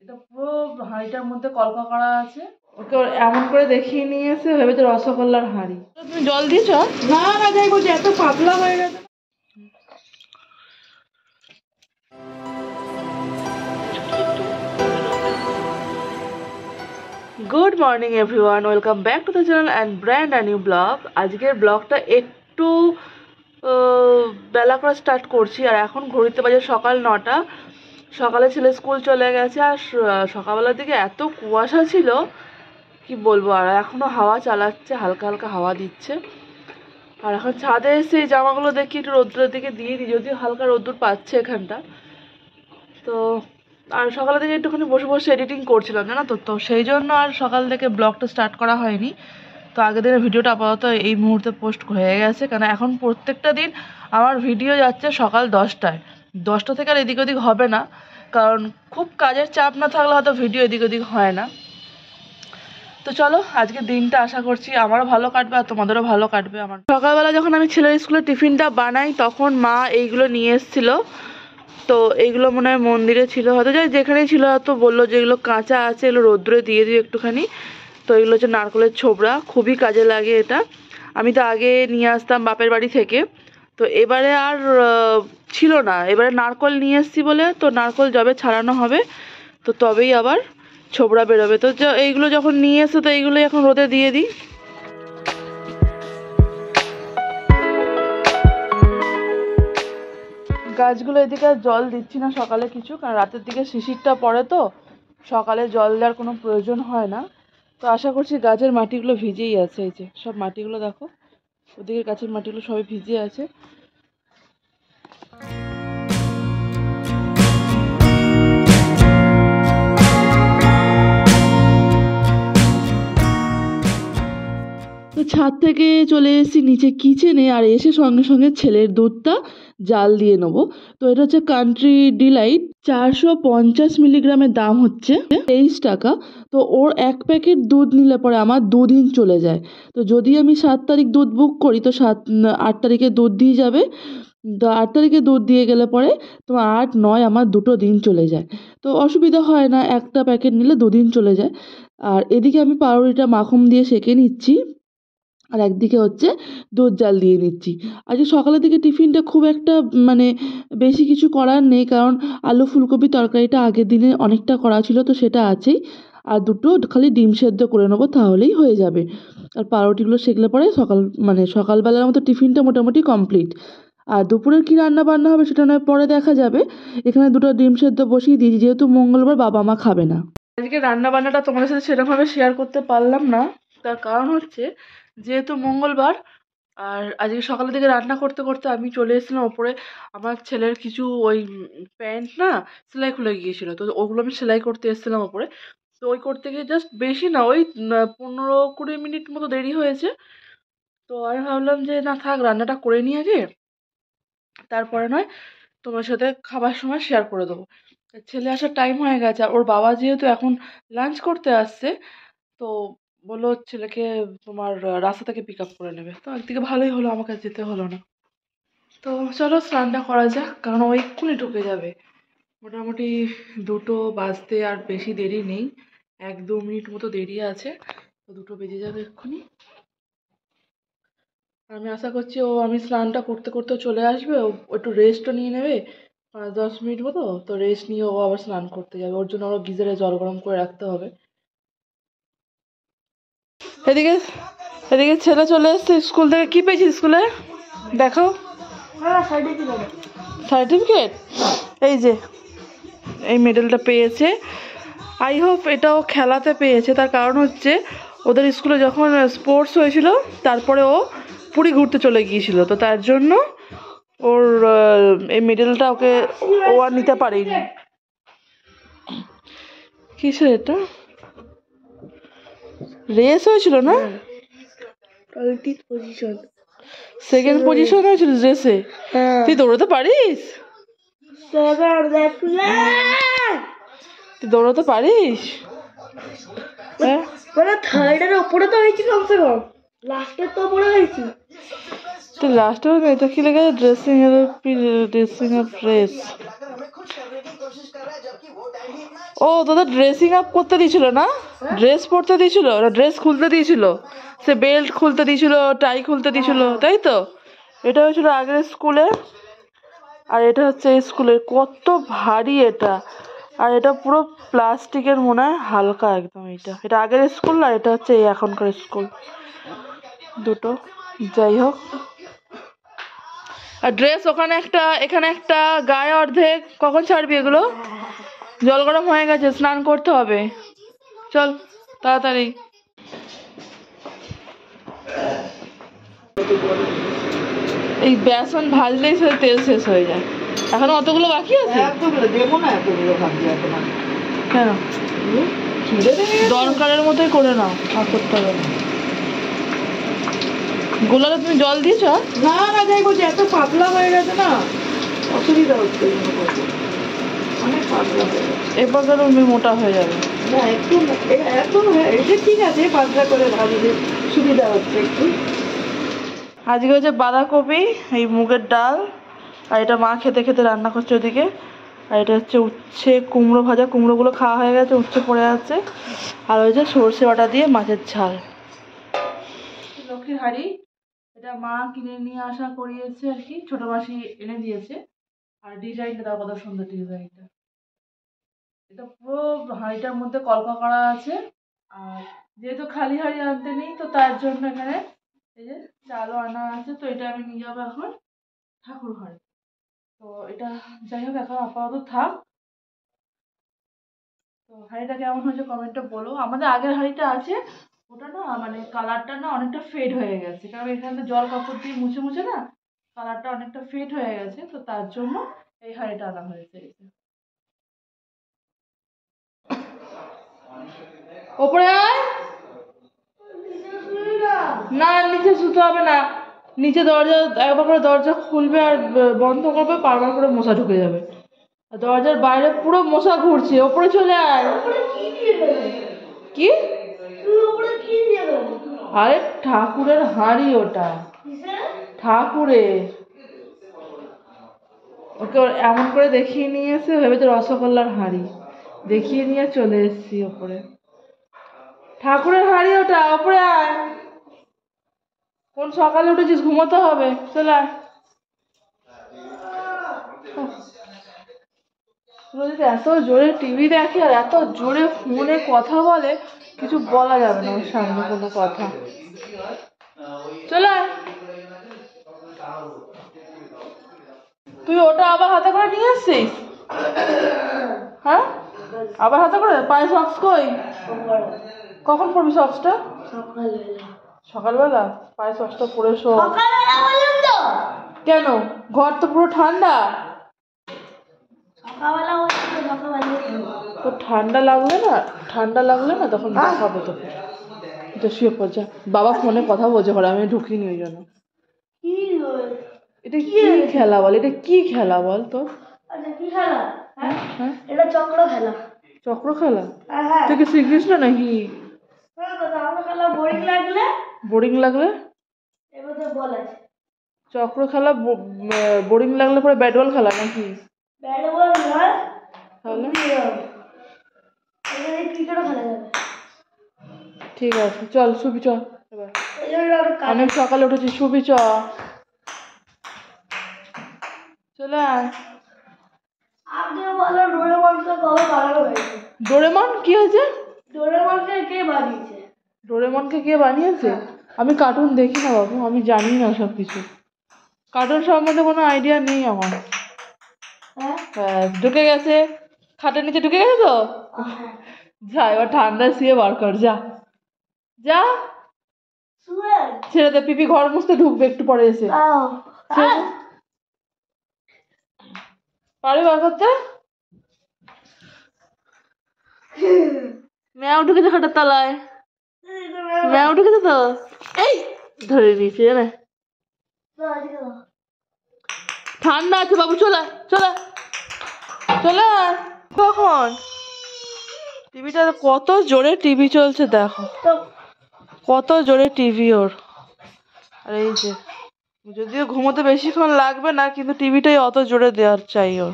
এটা পুরো হাঁড়িটার মধ্যে কলকা করা আছে। ওকে এমন করে দেখিয়ে নিয়ে এসে ভেবেছে রসগোল্লার হাঁড়ি। তুমি জল দিয়েছ? না না, যাই বলছি এত পাতলা হয়ে গেছে। Good morning everyone, welcome back to the channel and brand a new blog. আজকের ব্লগটা একটু বেলা করে স্টার্ট করছি। আর এখন ঘড়িতে বাজে সকাল 9টা। সকালে ছেলে স্কুল চলে গেছে। আর সকালবেলার দিকে এত কুয়াশা ছিল কি বলবো। আর এখনও হাওয়া চালাচ্ছে, হালকা হালকা হাওয়া দিচ্ছে। আর এখন ছাদে এসে এই জামাগুলো দেখি একটু রোদ্দুরের দিকে দিয়ে দিই, যদিও হালকা রোদ্দুর পাচ্ছে এখানটা। তো আর সকালে থেকে একটুখানি বসে বসে এডিটিং করছিলাম, জানো তো। তো সেই জন্য আর সকাল থেকে ব্লগটা স্টার্ট করা হয়নি। তো আগের দিনের ভিডিওটা আপাতত এই মুহূর্তে পোস্ট হয়ে গেছে, কারণ এখন প্রত্যেকটা দিন আমার ভিডিও যাচ্ছে সকাল 10টায়। 10টা থেকে আর এদিক ওদিক হবে না, কারণ খুব কাজের চাপ না থাকলে হয়তো ভিডিও এদিক ওদিক হয় না। তো চলো, আজকে দিনটা আশা করছি আমারও ভালো কাটবে আর তোমাদেরও ভালো কাটবে। আমার সকালবেলা যখন আমি ছেলের স্কুলে টিফিনটা বানাই তখন মা এইগুলো নিয়ে এসেছিলো। তো এইগুলো মনে হয় মন্দিরে ছিল, হয়তো যেখানেই ছিল হয়তো বললো যে এগুলো কাঁচা আছে, এগুলো রোদ্দুরে দিয়ে দিই একটুখানি। তো এগুলো হচ্ছে নারকেলের ছোবড়া, খুবই কাজে লাগে এটা। আমি তো আগে নিয়ে আসতাম বাপের বাড়ি থেকে, তো এবারে আর ছিল না। এবারে নারকেল নিয়ে এসেছি বলে, তো নারকেল যবে ছাড়ানো হবে তো তবেই আবার ছোবড়া বেরোবে। তো এইগুলো যখন নিয়ে এসে তো এইগুলোই এখন রোদে দিয়ে দিই। গাছগুলো এদিকে আর জল দিচ্ছি না সকালে কিছু, কারণ রাতের দিকে শিশিরটা পড়ে, তো সকালে জল দেওয়ার কোনো প্রয়োজন হয় না। তো আশা করছি গাছের মাটিগুলো ভিজেই আছে। এই যে সব মাটিগুলো দেখো, ওদিকে গাছের মাটিগুলো সবই ভিজে আছে। তো ছাদ থেকে চলে এসেছি নিচে কিচেনে, আর এসে সঙ্গে সঙ্গে ছেলের দুধটা জাল দিয়ে নেবো। তো এটা হচ্ছে কান্ট্রি ডিলাইট, 450 মিলিগ্রামের দাম হচ্ছে 23 টাকা। তো ওর এক প্যাকেট দুধ নিলে পরে আমার 2 দিন চলে যায়। তো যদি আমি 7 তারিখ দুধ বুক করি তো 8 তারিখে দুধ দিয়ে যাবে। তো 8 তারিখে দুধ দিয়ে গেলে পরে তোমার 8, 9 আমার 2 দিন চলে যায়। তো অসুবিধা হয় না, একটা প্যাকেট নিলে 2 দিন চলে যায়। আর এদিকে আমি পাউরুটিটা মাখন দিয়ে সেঁকে নিচ্ছি, আর একদিকে হচ্ছে দুধ জাল দিয়ে নিচ্ছি। আজকে সকালের দিকে টিফিনটা খুব একটা মানে বেশি কিছু করার নেই, কারণ আলু ফুলকপি তরকারিটা আগের দিনে অনেকটা করা ছিল, তো সেটা আছেই। আর দুটো খালি ডিম সেদ্ধ করে নেবো, তাহলেই হয়ে যাবে। আর পাউরুটিগুলো সেঁকলে পরে সকালবেলার মতো টিফিনটা মোটামুটি কমপ্লিট। আর দুপুরের কী রান্না বান্না হবে সেটা নয় পরে দেখা যাবে। এখানে দুটো ডিম সেদ্ধ বসিয়ে দিয়েছি, যেহেতু মঙ্গলবার বাবা মা খাবে না। আজকে রান্না বান্নাটা তোমাদের সাথে সেরকমভাবে শেয়ার করতে পারলাম না, তার কারণ হচ্ছে যেহেতু মঙ্গলবার। আর আজকে সকালের দিকে রান্না করতে করতে আমি চলে এসেছিলাম ওপরে। আমার ছেলের কিছু ওই প্যান্ট না সেলাই খুলে গিয়েছিল, তো ওগুলো আমি সেলাই করতে এসেছিলাম ওপরে। তো ওই করতে গিয়ে জাস্ট বেশি না, ওই 15-20 মিনিট মতো দেরি হয়েছে। তো আমি ভাবলাম যে না থাক, রান্নাটা করে নিই আগে, তারপরে নয় তোমার সাথে খাবার সময় শেয়ার করে দেবো। ছেলে আসার টাইম হয়ে গেছে, আর ওর বাবা যেহেতু এখন লাঞ্চ করতে আসছে, তো বললো ছেলেকে তোমার রাস্তা থেকে পিক আপ করে নেবে। তো একদিকে ভালোই হলো, আমাকে যেতে হলো না। তো চলো স্নানটা করা যাক, কারণ ও এক্ষুনি ঢুকে যাবে। মোটামুটি 2টো বাজতে আর বেশি দেরি নেই, 1-2 মিনিট মতো দেরি আছে। তো 2টো বেজে যাবে এক্ষুনি। আমি আশা করছি আমি স্নানটা করতে করতে চলে আসবে, ও একটু রেস্টও নিয়ে নেবে 5-10 মিনিট মতো। তো রেস্ট নিয়ে ও আবার স্নান করতে যাবে, ওর জন্য আবার গিজারে জল গরম করে রাখতে হবে। এদিকে এদিকে ছেলে চলে এসছে স্কুল থেকে। কি পেয়েছিস স্কুলে দেখাও? সার্টিফিকেট, এই যে এই মেডেলটা পেয়েছে। আই হোপ এটাও খেলাতে পেয়েছে, তার কারণ হচ্ছে ওদের স্কুলে যখন স্পোর্টস হয়েছিল তারপরে ও পুরী ঘুরতে চলে গিয়েছিল, তো তার জন্য ওর এই মেডেলটা ও আর নিতে পারেনি। কিসের এটা? রেস হয়েছিল না? সেকেন্ড পজিশন হয়েছিল রেসে। তুই দৌড়াতে পারিস? তুই দৌড়াতে পারিস? থার্ডের উপরে তো হয়েছি, কমসে কম লাস্টের তো উপরে হয়েছি। তো লাস্টে এটা কি লেগে ড্রেসিং এর রেস। ও তোদের ড্রেসিং আপ করতে দিয়েছিল না, ড্রেস পরতে দিয়েছিল, ড্রেস খুলতে দিয়েছিল, সে বেল্ট খুলতে দিয়েছিল, টাই খুলতে দিয়েছিল, তাই তো? এটা হয়েছিল আগের স্কুলে, আর এটা হচ্ছে এই স্কুলের। কত ভারী এটা, আর এটা পুরো প্লাস্টিকের মনে হয়, হালকা একদম। এটা আগের স্কুল, আর এটা হচ্ছে এই এখনকার স্কুল দুটো। যাই হোক, আর ড্রেস ওখানে একটা, এখানে একটা, গায়ে অর্ধেক। কখন ছাড়বি এগুলো? জল গরম হয়ে গেছে, স্নান করতে হবে, চল তাড়াতাড়ি। এই বেসন ভাজলেই সে তেল শেষ হয়ে যায়। এখন অতগুলো বাকি আছে, কেন? দরকারের মতোই করে নাও, আর করতে হবে না। গোলাটা তুমি জল দিয়েছ? না না, যাই বলছি এত পাতলা হয়ে গেছে না, অসুবিধা হচ্ছে, অনেক পাতলা হয়ে গেছে। এরপর যেন মোটা হয়ে যাবে না, একটু এত এটা ঠিক আছে, পাতলা করে ভাজলে সুবিধা হচ্ছে একটু। আজকে হচ্ছে বাঁধাকপি, এই মুগের ডাল, আর এটা মা খেতে খেতে রান্না করছে ওদিকে। আর এটা হচ্ছে উচ্ছে কুমড়ো ভাজা, কুমড়োগুলো খাওয়া হয়ে গেছে, উচ্ছে পড়ে আছে। আর ওই যে সর্ষে বাটা দিয়ে মাছের ঝাল। লক্ষ্মীর হাঁড়ি, এটা মা কিনে নিয়ে আসা করিয়েছে আর কি, ছোট মাসি এনে দিয়েছে। আর ডিজাইনটা দাও, কত সুন্দর ডিজাইনটা। এটা পুরো হাঁড়িটার মধ্যে কল্পা করা আছে। আর যেহেতু খালি হাঁড়ি আনতে নেই, তো তার জন্য এখানে এই যে চালও আনা আছে। তো এটা আমি নিয়ে যাবো এখন ঠাকুর ঘরে। তো এটা যাই হোক, এখন আপাতত থাক। তো হাঁড়িটা কেমন হয়েছে কমেন্টে বলো। আমাদের আগের হাঁড়িটা আছে, ওটা না মানে কালারটা না অনেকটা ফেড হয়ে গেছে, কারণ এখানে জল কাপড় দিয়ে মুছে মুছে না কালারটা অনেকটা ফেড হয়ে গেছে। তো তার জন্য এই হাঁড়িটা আনা হয়েছে। ওপরে আয় না, নিচে শুতে হবে না। নিচে দরজা একবার করে দরজা খুলবে আর বন্ধ করবে, বারবার করে মশা ঢুকে যাবে। আর দরজার বাইরে পুরো মশা ঘুরছে। ওপরে চলে আয়। কি? আরে ঠাকুরের হাঁড়ি ওটা, ঠাকুরের। ওকে এমন করে দেখিয়ে নিয়ে এসে ভেবেছে রসগোল্লার হাঁড়ি, দেখিয়ে নিয়ে চলে এসেছি ওপরে। ঠাকুরের হাঁড়ি ওটা, ওপরে আয়। কোন সকালে উঠেছিস, ঘুমোতে হবে, চলে আয়। এত জোরে টিভি দেখে আর এত জোরে ফোনে কথা বলে, কিছু বলা যাবে না ওর সামনে কোনো কথা। চলে আয়। তুই ওটা আবার হাতে করে নিয়ে আসছিস? হ্যাঁ, আবার হাতে করে। পায়ে সক্স কই? কখন পরবি সক্সটা? সকালবেলা। পায়ে সক্সটা পরে শো। কেন? ঘর তো পুরো ঠান্ডা। তো ঠান্ডা লাগলে না তখন দেখাবো তোকে। তো শুয়ে পড় যা, বাবা ফোনে কথা বলছে ঘরে, আমি ঢুকিনি ওই জন্য। এটা কি খেলা বল? এটা কি খেলা বল তো? এটা চক্র খেলা। চক্র খেলা? তুই কি শ্রীকৃষ্ণ নাকি? বোরিং লাগলে চক্র খেলা, বোরিং লাগলে পরে ব্যাট বল খেলা নাকি? তাহলে ঠিক আছে, চল শুবি, চল এবার। অনেক সকালে উঠেছি, শুবি, চ চলে আয়। ডোরেমন কি হয়েছে? ডোরেমনকে কে বানিয়েছে? আমি কার্টুন দেখি না বাবু, আমি জানি না সব কিছু। কার্টুন সম্বন্ধে কোনো আইডিয়া নেই আমার। ঢুকে গেছে, খাটের নিচে ঢুকে গেছে তো। যা এবার ঠান্ডায় শুয়ে বার কর, যা যা। ছেড়ে দে, পিপি ঘর মুছতে ঢুকবে একটু পরে এসে। পারি বার করতে? ম্যাও ঢুকেছে খাটের তলায়, ম্যাও ঢুকেছে তো। এই ধরে নিয়েছে জানে, ঠান্ডা আছে বাবু, চলে চলে চলে। কখন টিভিটা, কত জোরে টিভি চলছে দেখো, কত জোরে টিভি ওর। আর এই যে, যদিও ঘুমোতে বেশিক্ষণ লাগবে না, কিন্তু টিভিটাই অত জোরে দেওয়ার চাই ওর।